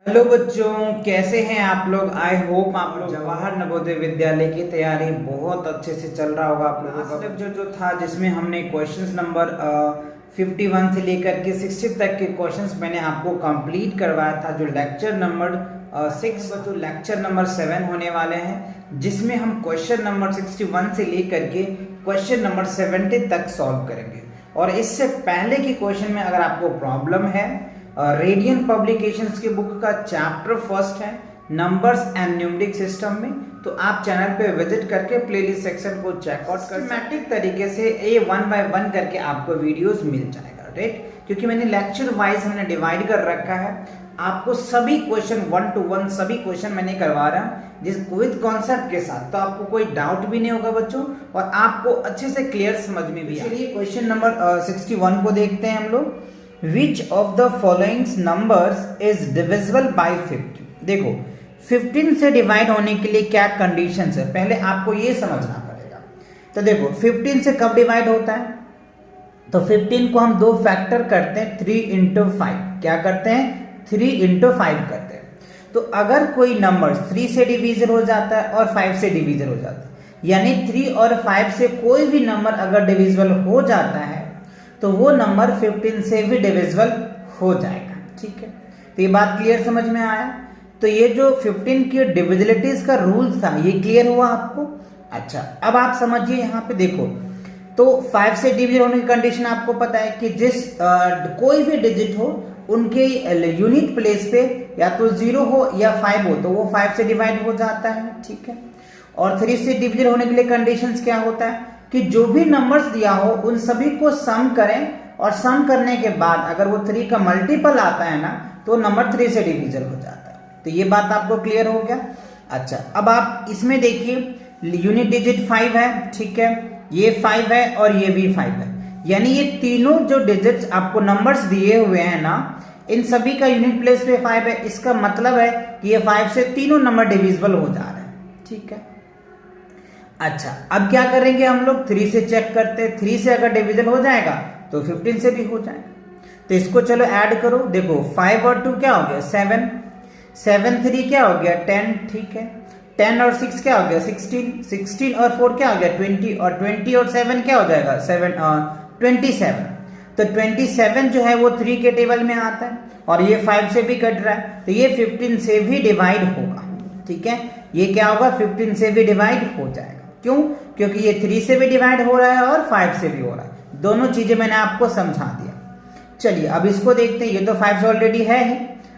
Hello बच्चों, कैसे हैं आप लोग। आई होप आप लोग जवाहर नवोदय विद्यालय की तैयारी बहुत अच्छे से चल रहा होगा। आप लोगों का लेक्चर जो था जिसमें हमने क्वेश्चंस नंबर 51 से लेकर के 60 तक के क्वेश्चंस मैंने आपको कंप्लीट करवाया था। जो लेक्चर नंबर 6 तो लेक्चर नंबर 7 होने वाले हैं, जिसमें हम क्वेश्चन नंबर 61 से लेकर के क्वेश्चन नंबर 70 तक सॉल्व करेंगे। और इससे पहले के क्वेश्चन में अगर आपको प्रॉब्लम है, रेडियन पब्लिकेशंस के बुक का चैप्टर फर्स्ट है नंबर्स एंड न्यूमेरिक सिस्टम में, तो आप चैनल पे विजिट करके प्लेलिस्ट सेक्शन को चेकआउट कर सिस्टमैटिक तरीके से ये 1 बाय 1 करके आपको वीडियोस मिल जाएगा, राइट। क्योंकि मैंने लेक्चर वाइज हमने डिवाइड कर रखा है। आपको सभी क्वेश्चन 1 to 1 सभी क्वेश्चन मैंने करवा रहा हूँ जिस विद कॉन्सेप्ट के साथ, तो आपको कोई डाउट भी नहीं होगा बच्चों, और आपको अच्छे से क्लियर समझ में भी। चलिए क्वेश्चन नंबर 61 को देखते हैं हम लोग। Which of the following numbers is divisible by 15? देखो 15 से डिवाइड होने के लिए क्या कंडीशंस है, पहले आपको ये समझना पड़ेगा। तो देखो 15 से कब डिवाइड होता है, तो 15 को हम दो फैक्टर करते हैं, 3 into 5। क्या करते हैं, 3 into 5 करते हैं। तो अगर कोई नंबर 3 से डिवीजन हो जाता है और 5 से डिवीजन हो जाता है, यानी 3 और 5 से कोई भी नंबर अगर डिविजिबल हो जाता है तो वो नंबर 15 से भी डिविजिबल हो जाएगा, ठीक है। तो ये बात क्लियर समझ में आया। तो ये जो 15 की डिविजिबिलिटीज का रूल्स था ये क्लियर हुआ आपको। अच्छा, अब आप समझिए यहाँ पे देखो, तो 5 से डिविजन होने की कंडीशन आपको पता है कि जिस कोई भी डिजिट हो उनके यूनिट प्लेस पे या तो 0 हो या 5 हो तो वो 5 से डिवाइड हो जाता है, ठीक है। और 3 से डिविजन होने के लिए कंडीशंस क्या होता है कि जो भी नंबर्स दिया हो उन सभी को सम करें, और सम करने के बाद अगर वो 3 का मल्टीपल आता है ना तो नंबर 3 से डिविजन हो जाता है। तो ये बात आपको क्लियर हो गया। अच्छा, अब आप इसमें देखिए यूनिट डिजिट 5 है, ठीक है, ये 5 है और ये भी 5 है, यानी ये तीनों जो डिजिट्स आपको नंबर्स दिए हुए हैं ना, इन सभी का यूनिट प्लेस पे 5 है। इसका मतलब है कि ये 5 से तीनों नंबर डिविजिबल हो जा रहे हैं, ठीक है। अच्छा, अब क्या करेंगे हम लोग, 3 से चेक करते हैं। 3 से अगर डिविजन हो जाएगा तो 15 से भी हो जाएगा। तो इसको चलो ऐड करो, देखो 5 और 2 क्या हो गया 7, 7 3 क्या हो गया 10, ठीक है। 10 और 6 क्या हो गया 16, 16 और 4 क्या हो गया 20, और 20 और 7 क्या हो जाएगा 27। तो 27 जो है वो 3 के टेबल में आता है, और ये 5 से भी कट रहा है तो ये 15 से भी डिवाइड होगा, ठीक है। ये क्या होगा 15 से भी डिवाइड हो जाएगा। क्यों, क्योंकि ये 3 से भी डिवाइड हो रहा है और 5 से भी हो रहा है। दोनों चीजें मैंने आपको समझा दिया। चलिए अब इसको देखते हैं। ये तो 5 से ऑलरेडी है ही,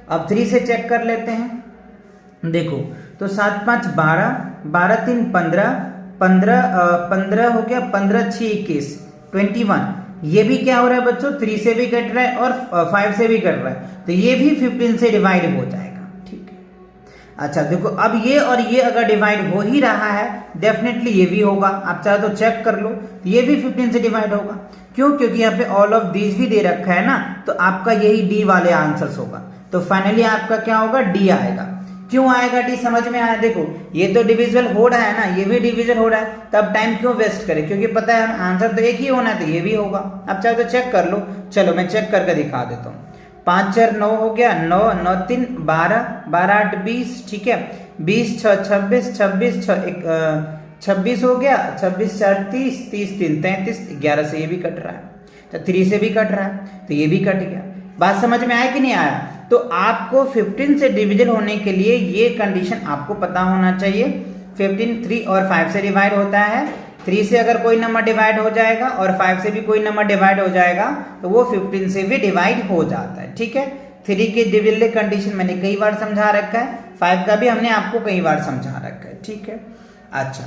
अब 3 से चेक कर लेते हैं। देखो तो 7 5 12, 12 3 15, 15 हो गया, 15 6 21, 21। ये भी क्या हो रहा है बच्चों, 3 से भी कट रहा है और 5 से भी कट रहा है, तो ये भी 15 से डिवाइड हो जाएगा, ठीक है। अच्छा देखो, अब ये और ये अगर डिवाइड हो ही रहा है, डेफिनेटली ये भी होगा। आप चाहे तो चेक कर लो, ये भी 15 से डिवाइड होगा। क्यों, क्योंकि यहाँ पे ऑल ऑफ दीज भी दे रखा है ना, तो आपका यही डी वाले आंसर्स होगा। तो फाइनली आपका क्या होगा, डी आएगा। क्यों आएगा डी, समझ में आया। देखो ये तो डिविजिबल हो रहा है ना, ये भी डिविजन हो रहा है, तब टाइम क्यों वेस्ट करें, क्योंकि पता है आंसर तो एक ही होना है, तो ये भी होगा। आप चाहे तो चेक कर लो। चलो मैं चेक करके दिखा देता हूँ। 5 4 9 हो गया, 9 9 3 12, 12 8 20, ठीक है। 20 6 26, 26 26 हो गया, 26 4 30, 30 3 33, 11 से ये भी कट रहा है, तो 3 से भी कट रहा है, तो ये भी कट गया। बात समझ में आया कि नहीं आया। तो आपको 15 से डिविजन होने के लिए ये कंडीशन आपको पता होना चाहिए। 15 3 और 5 से डिवाइड होता है। 3 से अगर कोई नंबर डिवाइड हो जाएगा और 5 से भी कोई नंबर डिवाइड हो जाएगा तो वो 15 से भी डिवाइड हो जाता है, ठीक है। 3 के डिविजिबल कंडीशन मैंने कई बार समझा रखा है, 5 का भी हमने आपको कई बार समझा रखा है, ठीक है। अच्छा,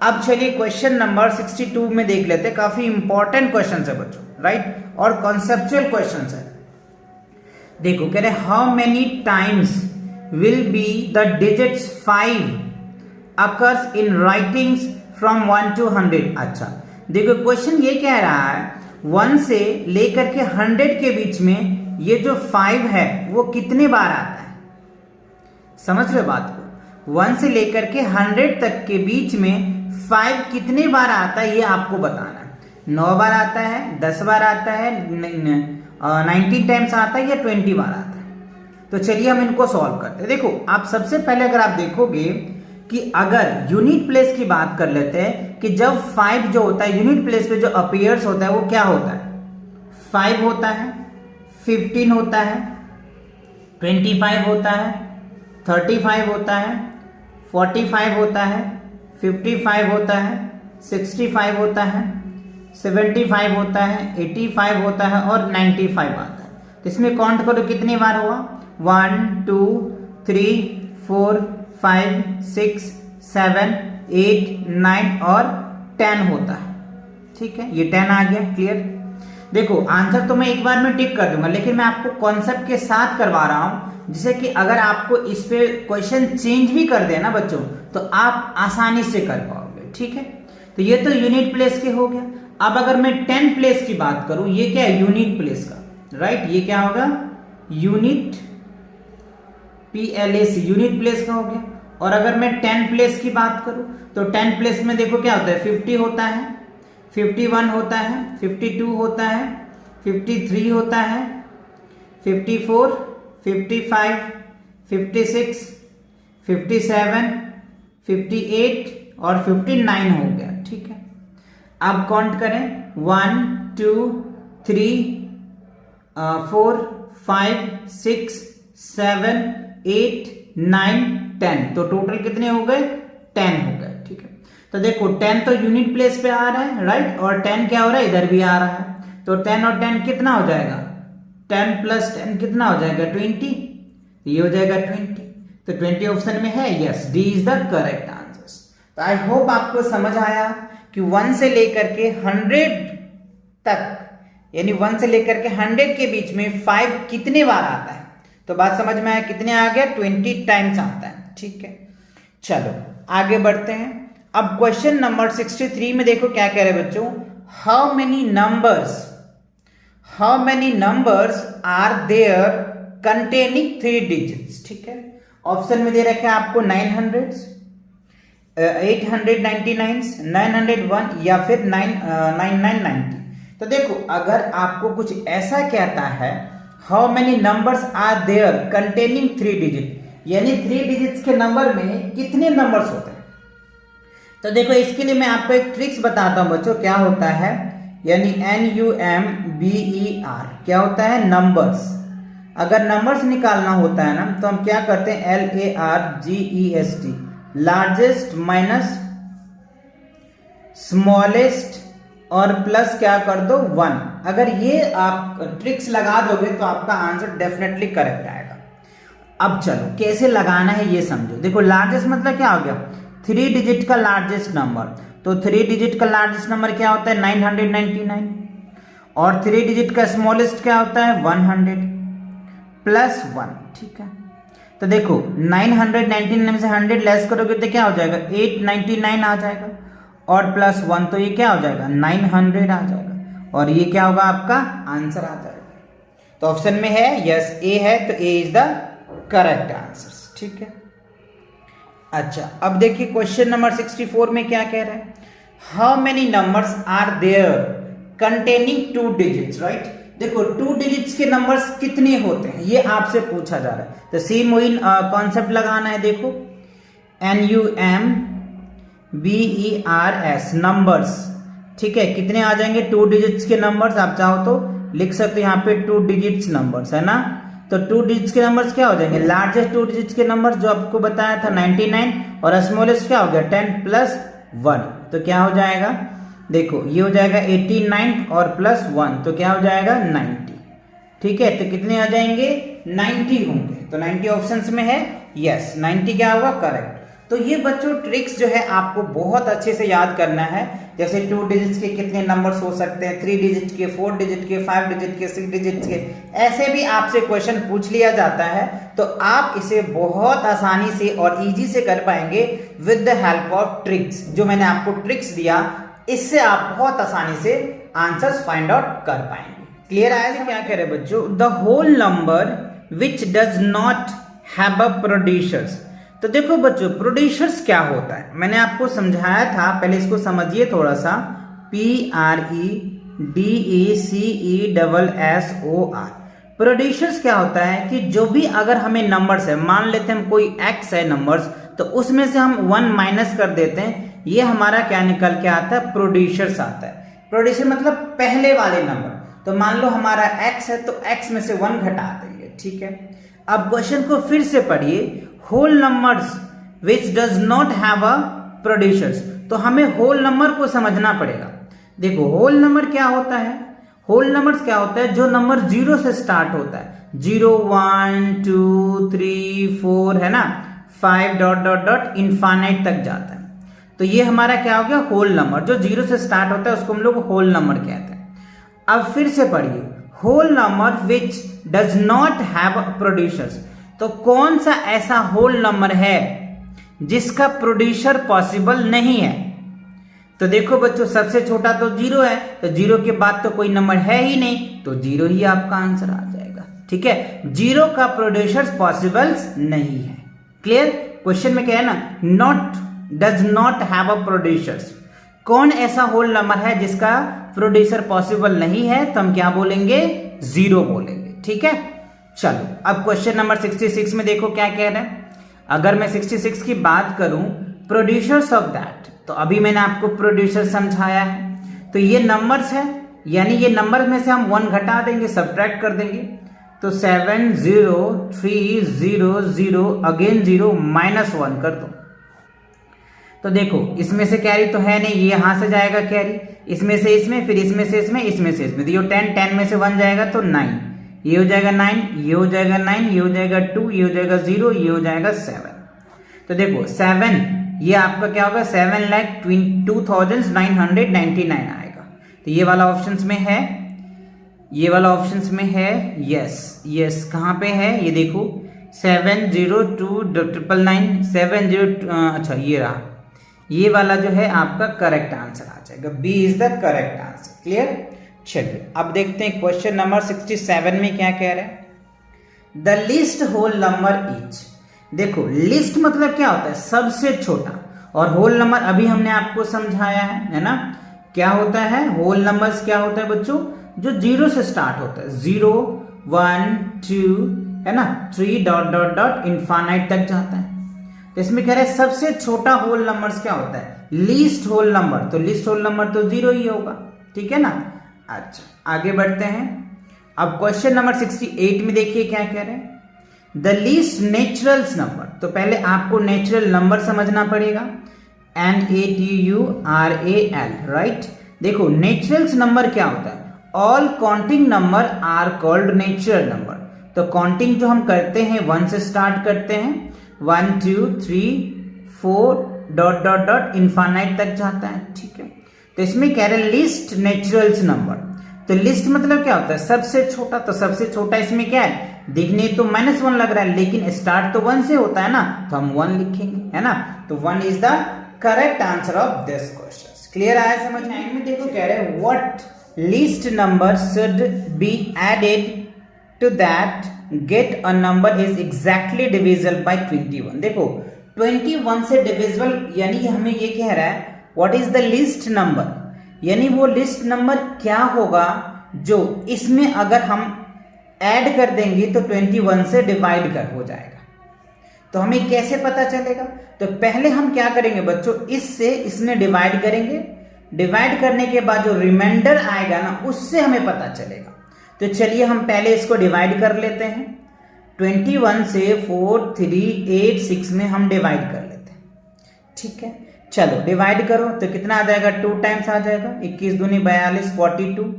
अब चलिए क्वेश्चन नंबर 62 में देख लेते हैं। काफी इंपॉर्टेंट क्वेश्चन है बच्चों, राइट, और कॉन्सेप्चुअल क्वेश्चन है। देखो कह रहे how many times will be the digits 5 occurs in writings from 1 to 100। अच्छा देखो क्वेश्चन ये कह रहा है 1 से लेकर के 100 के बीच में ये जो 5 है वो कितने बार आता है। समझ रहे बात को, 1 से लेकर के 100 तक के बीच में 5 कितने बार आता है ये आपको बताना है। 9 बार आता है, 10 बार आता है, 19 टाइम्स आता है या 20 बार आता है। तो चलिए हम इनको सॉल्व करते हैं। देखो आप सबसे पहले अगर आप देखोगे कि अगर यूनिट प्लेस की बात कर लेते हैं कि जब 5 जो होता है यूनिट प्लेस पे जो अपीयर्स होता है वो क्या होता है, 5 होता है, 15 होता है, 25 होता है, 35 होता है, 45 होता है, 55 होता है, 65 होता है, 75 होता है, 85 होता है और 95 आता है। तो इसमें काउंट करो कितनी बार हुआ, 1 2 3 4 5 6 7 8 9 और 10 होता है। ठीक है, ये 10 आ गया। क्लियर। देखो आंसर तो मैं एक बार में टिक कर दूंगा, लेकिन मैं आपको कॉन्सेप्ट के साथ करवा रहा हूं, जिससे कि अगर आपको इस पे क्वेश्चन चेंज भी कर देना बच्चों तो आप आसानी से कर पाओगे। ठीक है, तो ये तो यूनिट प्लेस के हो गया। अब अगर मैं 10 प्लेस की बात करूं, ये क्या है, यूनिट प्लेस का, राइट, ये क्या होगा, यूनिट PLAC, यूनिट प्लेस का हो गया। और अगर मैं 10 प्लेस की बात करूं तो 10 प्लेस में देखो क्या होता है, 50 होता है, 51 होता है, 52 होता है, 53 होता है, 54, 55, 56, 57, 58 और 59 हो गया। ठीक है, अब काउंट करें, 1 2 3 4 5 6 7 8 9 10, तो टोटल कितने हो गए, 10 हो गए। ठीक है, तो देखो 10 तो यूनिट प्लेस पे आ रहा है, राइट, और 10 क्या हो रहा है, इधर भी आ रहा है। तो 10 और 10 कितना हो जाएगा, 10 प्लस 10 कितना हो जाएगा, 20, ये हो जाएगा 20। तो 20 ऑप्शन में है, yes, D is the correct answer. तो आई होप आपको समझ आया कि 1 से लेकर के 100 तक, यानी 1 से लेकर के 100 के बीच में 5 कितने बार आता है। तो बात समझ में आया, कितने आ गया, 20 टाइम्स आता है। ठीक है, चलो आगे बढ़ते हैं। अब क्वेश्चन नंबर 63 में देखो क्या कह रहे हैं बच्चों, how many numbers are there containing 3 digits. ठीक है, ऑप्शन में दे रखे हैं आपको 900, 899, 901 या फिर 9990। तो देखो अगर आपको कुछ ऐसा कहता है, how many numbers are there containing 3 digit, यानी 3 डिजिट्स के नंबर में कितने नंबर्स होते हैं। तो देखो इसके लिए मैं आपको एक ट्रिक्स बताता हूं बच्चों, क्या होता है, यानी NUMBER क्या होता है, नंबर्स। अगर नंबर्स निकालना होता है ना तो हम क्या करते हैं, LARGEST, लार्जेस्ट माइनस स्मॉलेस्ट और प्लस क्या कर दो 1। अगर ये आप ट्रिक्स लगा दोगे तो आपका आंसर डेफिनेटली करेक्ट आएगा। अब चलो कैसे लगाना है ये समझो। देखो लार्जेस्ट मतलब क्या हो गया, 3 डिजिट का लार्जेस्ट नंबर। तो 3 डिजिट का लार्जेस्ट नंबर क्या होता है, 999, और 3 डिजिट का स्मॉलेस्ट क्या होता है, 100 प्लस 1। ठीक है, तो देखो 999 में से 100 लेस करोगे तो क्या हो जाएगा, 899 आ जाएगा, और प्लस 1 तो ये क्या हो जाएगा, 900 आ जाएगा, और ये क्या होगा, आपका आंसर आ जाएगा। तो ऑप्शन में है यस, ए है, तो ए इज द करेक्ट आंसर। ठीक है, अच्छा अब देखिए क्वेश्चन नंबर 64 में क्या कह रहा है, how many numbers are there containing 2 digits, right. देखो 2 डिजिट्स के नंबर्स कितने होते हैं ये आपसे पूछा जा रहा है। तो सेम वही कॉन्सेप्ट लगाना है। देखो NUMBERS नंबर्स, ठीक है, कितने आ जाएंगे, 2 डिजिट्स के नंबर्स। आप चाहो तो लिख सकते हो यहाँ पे 2 डिजिट्स नंबर्स, है ना। तो 2 डिजिट्स के नंबर्स क्या हो जाएंगे, लार्जेस्ट 2 डिजिट्स के नंबर्स जो आपको बताया था 99, और स्मॉलेस्ट क्या हो गया 10 प्लस 1, तो क्या हो जाएगा, देखो ये हो जाएगा 89 और प्लस 1, तो क्या हो जाएगा 90। ठीक है, तो कितने आ जाएंगे 90 होंगे। तो 90 ऑप्शंस में है, यस 90 क्या होगा करेक्ट। तो ये बच्चों ट्रिक्स जो है आपको बहुत अच्छे से याद करना है। जैसे 2 डिजिट्स के कितने नंबर्स हो सकते हैं, 3 डिजिट के, 4 डिजिट के, 5 डिजिट के, 6 डिजिट के, ऐसे भी आपसे क्वेश्चन पूछ लिया जाता है। तो आप इसे बहुत आसानी से और इजी से कर पाएंगे with the help of tricks. जो मैंने आपको ट्रिक्स दिया, इससे आप बहुत आसानी से आंसर्स फाइंड आउट कर पाएंगे। क्लियर आया क्या कह रहे बच्चों, the whole number which does not have a producers. तो देखो बच्चों प्रोड्यूसर्स क्या होता है, मैंने आपको समझाया था, पहले इसको समझिए थोड़ा सा। PREDECESSOR प्रोड्यूसर्स क्या होता है कि जो भी अगर हमें नंबर्स है, मान लेते हैं हम कोई एक्स है नंबर्स, तो उसमें से हम 1 माइनस कर देते हैं, ये हमारा क्या निकल के आता है, प्रोड्यूसर्स आता है। प्रोड्यूसर मतलब पहले वाले नंबर। तो मान लो हमारा x है, तो x में से 1 घटा देंगे, ठीक है। अब क्वेश्चन को फिर से पढ़िए, whole numbers which does not have a producers. तो हमें होल नंबर को समझना पड़ेगा। देखो होल नंबर क्या होता है, होल नंबर्स क्या होता है, जो नंबर 0 से स्टार्ट होता है, 0 1 2 3 4 है ना, 5 डॉट डॉट डॉट इनफाइनाइट तक जाता है। तो ये हमारा क्या हो गया, होल नंबर। जो 0 से स्टार्ट होता है उसको हम लोग होल नंबर कहते हैं। अब फिर से पढ़िए, whole number which does not have producers. तो कौन सा ऐसा होल नंबर है जिसका प्रोड्यूसर पॉसिबल नहीं है। तो देखो बच्चों, सबसे छोटा तो 0 है, तो 0 के बाद तो कोई नंबर है ही नहीं, तो 0 ही आपका आंसर आ जाएगा, ठीक है। 0 का प्रोड्यूसर पॉसिबल नहीं है। क्लियर। क्वेश्चन में क्या है ना, not does not have a producers. कौन ऐसा होल नंबर है जिसका प्रोड्यूसर पॉसिबल नहीं है, तो हम क्या बोलेंगे, 0 बोलेंगे, ठीक है। चलो अब क्वेश्चन नंबर 66 में देखो क्या कह रहे हैं। अगर मैं 66 की बात करूं, प्रोड्यूसर्स ऑफ दैट, तो अभी मैंने आपको प्रोड्यूसर समझाया है। तो ये नंबर्स है, यानी ये नंबर में से हम 1 घटा देंगे, सब्ट्रैक्ट कर देंगे। तो 7 0 3 0 0 अगेन 0 -1 कर दो। तो देखो इसमें से कैरी तो है नहीं, ये यहां से जाएगा कैरी, इसमें से इसमें, फिर इसमें से इसमें, इसमें से इसमें। तो ये 10 में से 1 जाएगा तो 9, ये हो जाएगा 9, ये हो जाएगा 9, ये हो जाएगा 2, ये हो जाएगा 0, ये हो जाएगा 7। तो देखो 7 ये आपका क्या होगा, 7,02,999 आएगा। तो ये वाला ऑप्शंस में है, ये वाला ऑप्शंस में है, यस यस। कहाँ पे है ये देखो, 702,999 70, अच्छा ये रहा, ये वाला जो है आपका करेक्ट आंसर आ जाएगा। B is the correct answer. Clear. चलिए अब देखते हैं क्वेश्चन नंबर 67 में क्या कह रहे हैं, the least whole number each. देखो लिस्ट मतलब क्या होता है, सबसे छोटा, और होल नंबर अभी हमने आपको समझाया है ना। क्या होता है, होल नंबर्स क्या होता है बच्चों, जो 0 से स्टार्ट होता है, 0 1 2 है ना, 3 डॉट डॉट डॉट इनफाइनाइट तक जाता है। तो इसमें कह रहे हैं सबसे छोटा होल नंबर्स क्या होता है, लीस्ट होल नंबर। तो लीस्ट होल नंबर तो 0 ही होगा, ठीक है ना। अच्छा आगे बढ़ते हैं। अब क्वेश्चन नंबर 68 में देखिए क्या कह रहे हैं, द लीस्ट नेचुरल्स नंबर। तो पहले आपको नेचुरल नंबर समझना पड़ेगा, NATURAL, राइट। देखो नेचुरल्स नंबर क्या होता है, all counting number are called natural number. तो काउंटिंग जो हम करते हैं 1 से स्टार्ट करते हैं, 1 2 3 4 डॉट डॉट डॉट इनफाइनाइट तक जाता है, ठीक है। तो इसमें कह रहे हैं लिस्ट नेचुरल्स नंबर। तो लिस्ट मतलब क्या होता है, सबसे छोटा। तो सबसे छोटा इसमें क्या है, दिखने तो -1 लग रहा है, लेकिन स्टार्ट तो 1 से होता है ना, तो हम 1 लिखेंगे, है ना। तो 1 is the correct answer of this question. Clear आया समझ में। देखो कह रहे हैं what least number should be added to that get a number is exactly divisible by 21। देखो 21 से डिविजिबल, यानी हमें ये कह रहा है what is the least number, यानी वो लिस्ट नंबर क्या होगा जो इसमें अगर हम ऐड कर देंगे तो 21 से डिवाइड कर हो जाएगा। तो हमें कैसे पता चलेगा, तो पहले हम क्या करेंगे बच्चों, इससे इसमें डिवाइड करेंगे, डिवाइड करने के बाद जो रिमाइंडर आएगा ना उससे हमें पता चलेगा। तो चलिए हम पहले इसको डिवाइड कर लेते हैं। 21 से 4 3 8 6 में हम डिवाइड कर लेते हैं, ठीक है। चलो डिवाइड करो तो कितना आ जाएगा, 2 टाइम्स आ जाएगा, 21 दूनी 42 42।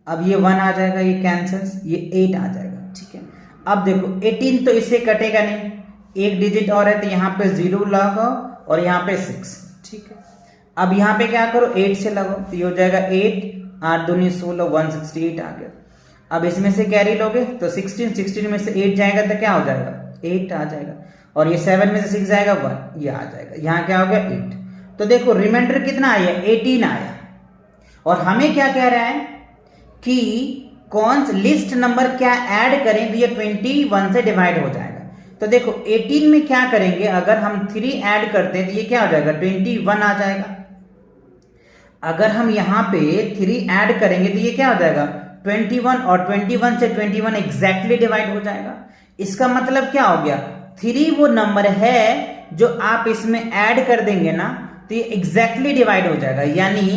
अब ये 1 आ जाएगा, ये कैंसल्स, ये 8 आ जाएगा, ठीक है। अब देखो 18 तो इससे कटेगा नहीं, एक डिजिट और है तो यहाँ पे 0 लगाओ और यहाँ पे 6, ठीक है। अब यहाँ पे क्या करो, 8 से लगाओ, तो ये हो जाएगा 8 8 दूनी 16 168 आ गया। अब इसमें से कैरी लोगे तो 16 में से 8 जाएगा तो क्या हो जाएगा, 8 आ जाएगा, और ये 7 में से 6 जाएगा 1, ये आ जाएगा। यहाँ क्या हो गया 8। तो देखो रिमाइंडर कितना आया, 18 आया। और हमें क्या कह रहा है कि कौन सा लिस्ट नंबर क्या ऐड करें तो ये 21 से डिवाइड हो जाएगा। तो देखो 18 में क्या करेंगे, अगर हम 3 ऐड करते हैं तो ये क्या हो जाएगा, 21 आ जाएगा। अगर हम यहाँ पे 3 ऐड करेंगे तो ये क्या हो जाएगा, 21 और 21 से 21 एग्जैक्टली डिवाइड हो जाएगा। इसका मतलब क्या हो गया, 3 वो नंबर है जो आप इसमें ऐड कर देंगे ना तो ये एग्जैक्टली डिवाइड हो जाएगा, यानी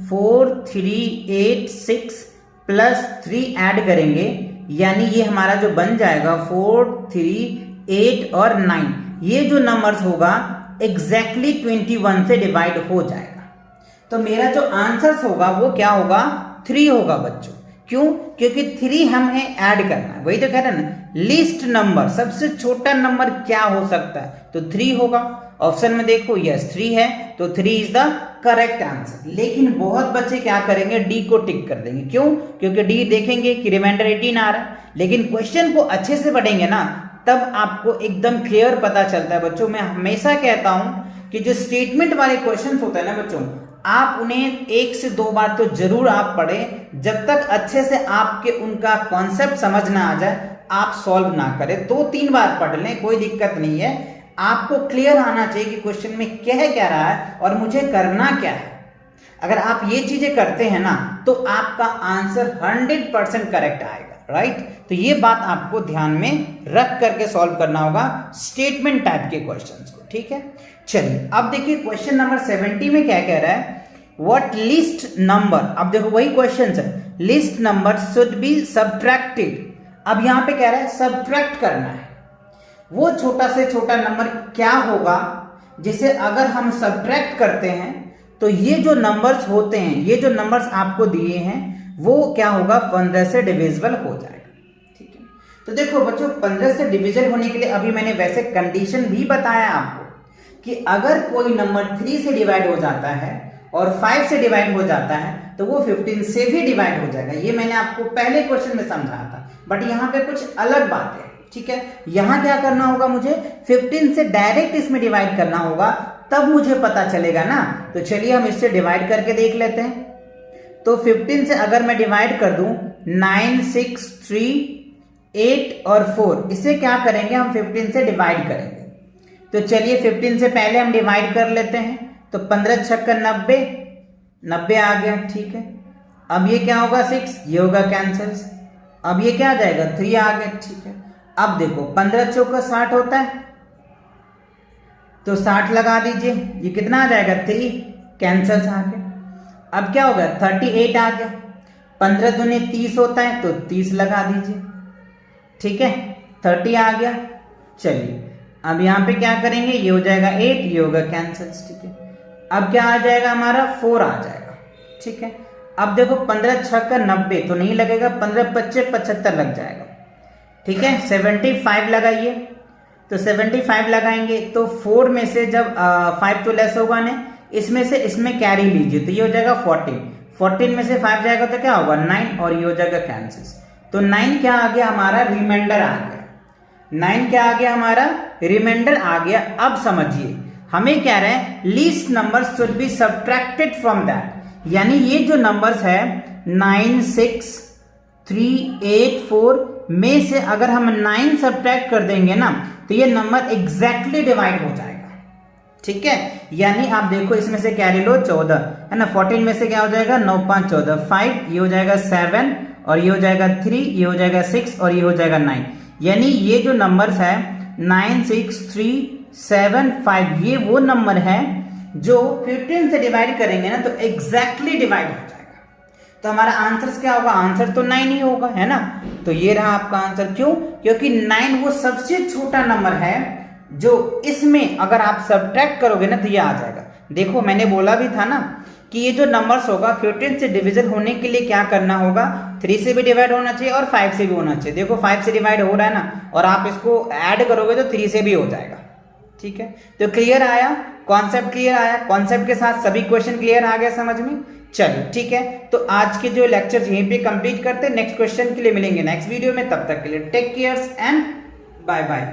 4 3 8 6 प्लस 3 ऐड करेंगे, यानी ये हमारा जो बन जाएगा 4 3 8 और 9, ये जो नंबर्स होगा एग्जैक्टली 21 से डिवाइड हो जाएगा। तो मेरा जो आंसर होगा वो क्या होगा, 3 होगा बच्चों। क्यों, क्योंकि 3 हमें ऐड करना है, वही तो कह रहे हैं ना, लीस्ट नंबर सबसे छोटा नंबर क्या हो सकता है, तो 3 होगा। ऑप्शन में देखो यस 3 है, तो 3 इज द करेक्ट आंसर। लेकिन बहुत बच्चे क्या करेंगे, डी को टिक कर देंगे। क्यों, क्योंकि डी देखेंगे कि रिमाइंडर 18 आ रहा है, लेकिन क्वेश्चन को अच्छे से पढ़ेंगे ना तब आपको एकदम क्लियर पता चलता है। बच्चों मैं हमेशा कहता हूं कि जो स्टेटमेंट वाले क्वेश्चन होते हैं ना बच्चों, आप उन्हें 1 से 2 बार तो जरूर आप पढ़ें, जब तक अच्छे से आपके उनका कॉन्सेप्ट समझ ना आ जाए आप सॉल्व ना करें। 2-3 बार पढ़ लें, कोई दिक्कत नहीं है, आपको क्लियर आना चाहिए कि क्वेश्चन में क्या रहा है और मुझे करना क्या है। अगर आप ये चीजें करते हैं ना तो आपका आंसर 100% करेक्ट आएगा, राइट। तो ये बात आपको ध्यान में रख करके सॉल्व करना होगा स्टेटमेंट टाइप के क्वेश्चंस को, ठीक है। चलिए अब देखिए क्वेश्चन नंबर 70 में क्या कह रहा है, व्हाट लिस्ट नंबर, अब देखो वही क्वेश्चन है, list number should be subtracted. अब यहां पे कह रहा है सब्ट्रैक्ट करना है, वो छोटा से छोटा नंबर क्या होगा जिसे अगर हम सब्ट्रैक्ट करते हैं तो ये जो नंबर्स होते हैं, ये जो नंबर्स आपको दिए हैं वो क्या होगा, 15 से डिविजिबल हो जाएगा, ठीक है। तो देखो बच्चों 15 से डिविजल होने के लिए अभी मैंने वैसे कंडीशन भी बताया आपको कि अगर कोई नंबर 3 से डिवाइड हो जाता है और 5 से डिवाइड हो जाता है तो वो 15 से भी डिवाइड हो जाएगा। ये मैंने आपको पहले क्वेश्चन में समझाया था, बट यहाँ पे कुछ अलग बात है, ठीक है। यहाँ क्या करना होगा, मुझे 15 से डायरेक्ट इसमें डिवाइड करना होगा, तब मुझे पता चलेगा ना। तो चलिए हम इससे डिवाइड करके देख लेते हैं। तो 15 से अगर मैं डिवाइड कर दूं 9 6 3 8 और 4, इसे क्या करेंगे हम 15 से डिवाइड करेंगे। तो चलिए 15 से पहले हम डिवाइड कर लेते हैं, तो 15 छक्का 90, 90 आ गया, ठीक है। अब ये क्या होगा 6, ये होगा कैंसिल। अब ये क्या आ जाएगा 3 आ गया, ठीक है। अब देखो 15 चौका 60 होता है, तो 60 लगा दीजिए, ये कितना आ जाएगा 3, कैंसिल आ गया। अब क्या होगा 38 आ गया, 15 दूनी 30 होता है तो 30 लगा दीजिए, ठीक है, 30 आ गया। चलिए अब यहाँ पे क्या करेंगे, ये हो जाएगा 8, ये होगा कैंसिल, ठीक है। अब क्या आ जाएगा हमारा 4 आ जाएगा, ठीक है। अब देखो 15 छक्का 90 तो नहीं लगेगा, 15 25 75 लग जाएगा, ठीक है। 75 लगाइए, तो 75 लगाएंगे तो 4 में से जब 5 तो लेस होगा ना, इसमें से इसमें कैरी लीजिए तो ये हो जाएगा 14, 14 में से 5 जाएगा तो क्या होगा 9 और ये हो जाएगा कैंसिल। तो 9 क्या आ गया हमारा, रिमाइंडर आ गया, 9 क्या आ गया हमारा, रिमाइंडर आ गया। अब समझिए हमें क्या रहा है, least number should be subtracted from that, यानी ये जो नंबर्स है 9 6 3 8 4 में से अगर हम 9 सब्ट्रैक्ट कर देंगे ना तो ये नंबर एग्जैक्टली डिवाइड हो जाएगा, ठीक है। यानी आप देखो इसमें से कैरी लो 14 है ना, 14 में से क्या हो जाएगा 9 5 14, 5 ये हो जाएगा 7 और ये हो जाएगा 3, ये हो जाएगा 6 और ये हो जाएगा 9। यानी ये जो नंबर्स है 9 6 3 7 5, ये वो नंबर है जो 15 से डिवाइड करेंगे ना तो एग्जैक्टली डिवाइड हो जाएगा। तो हमारा आंसर क्या होगा, आंसर तो 9 ही होगा, है ना। तो ये रहा आपका आंसर। क्यों, क्योंकि 9 वो सबसे छोटा नंबर है जो इसमें अगर आप सब्ट्रैक्ट करोगे ना तो ये आ जाएगा। देखो मैंने बोला भी था ना कि ये जो नंबर्स होगा 15 से डिवीजन होने के लिए क्या करना होगा, 3 से भी डिवाइड होना चाहिए और 5 से भी होना चाहिए। देखो 5 से डिवाइड हो रहा है ना, और आप इसको ऐड करोगे तो 3 से भी हो जाएगा, ठीक है। तो क्लियर आया, कॉन्सेप्ट क्लियर आया, कॉन्सेप्ट के साथ सभी क्वेश्चन क्लियर आ गया समझ में। चलिए ठीक है, तो आज के जो लेक्चर यहीं पे कंप्लीट करते हैं, नेक्स्ट क्वेश्चन के लिए मिलेंगे नेक्स्ट वीडियो में। तब तक के लिए take care and bye bye.